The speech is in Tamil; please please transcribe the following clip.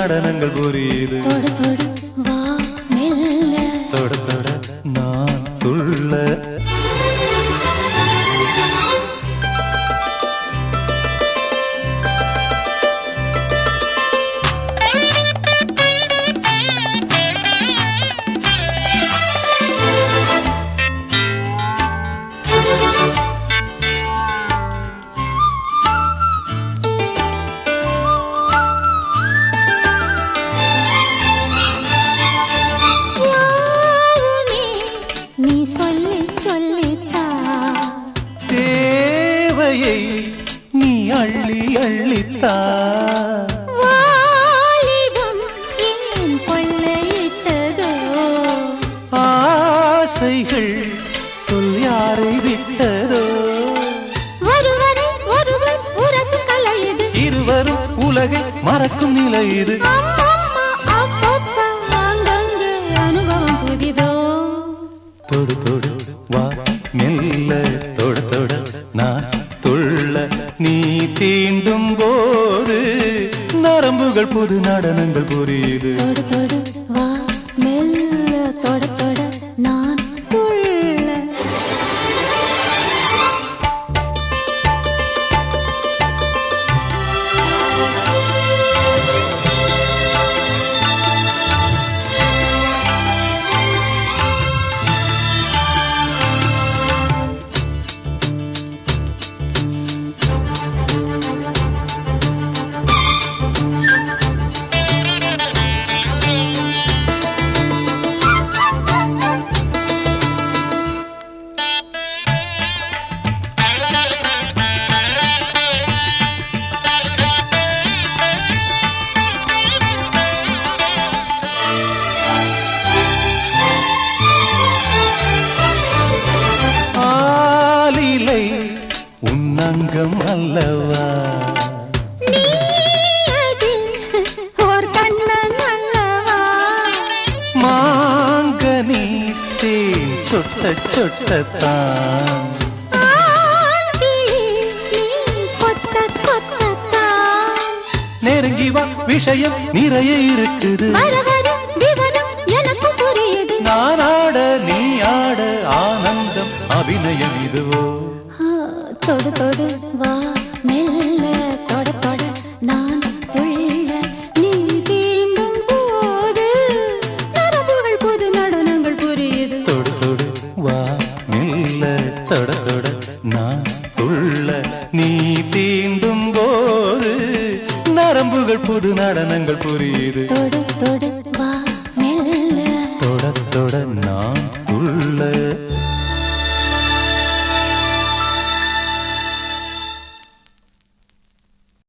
நடனங்கள் புரியுது. தொடு தொடு வா மெல்ல, தொட தொட நான் துள்ள. நீ சொல்லி சொல்லித்தா, தேவையை நீ அள்ளி அள்ளித்தா. வாலிபம் ஏன் கொள்ளையிட்டதோ, ஆசைகள் சொல் யாரை விட்டதோ. ஒருவரை ஒருவர் உரசும் கலை இது, இருவரும் உலகை மறக்கும் நிலை இது. அம்மம்மா அப்பப்பா அங்கங்கே அனுபவம் புதிதோ. தொடு தொடு வா மெல்ல, தொட தொட நான் துள்ள. நீ தீண்டும் போது நரம்புகள் புது நடனங்கள் புரியுது. தொடு தொடு வா மெல்ல, தொட தொட நான் துள்ள. உன்னங்கம் அல்லவா, நீ அதில் ஓர் கண்ணன் அல்லவா, மாங்கனி தேன் சொட்ட சொட்டத்தான். ஆண்கிளி நீ கொத்த கொத்தத்தான். நெருங்கி வா விஷயம் நிறைய இருக்குது. வர வர விவரம் எனக்கும் புரியுது. நான் ஆட நீ ஆட ஆனந்தம் அபிநயம் இதுவோ. தொடு தொடு வா மெல்ல, தொட தொட நான் துள்ள. நீ தீண்டும் போது நரம்புகள் புது நடனங்கள் புரியுது. தொடு தொடு வா மெல்ல, தொட தொட நான் துள்ள. நீ தீண்டும் போது நரம்புகள் புது நடனங்கள் புரியுது. தொடு தொடு வா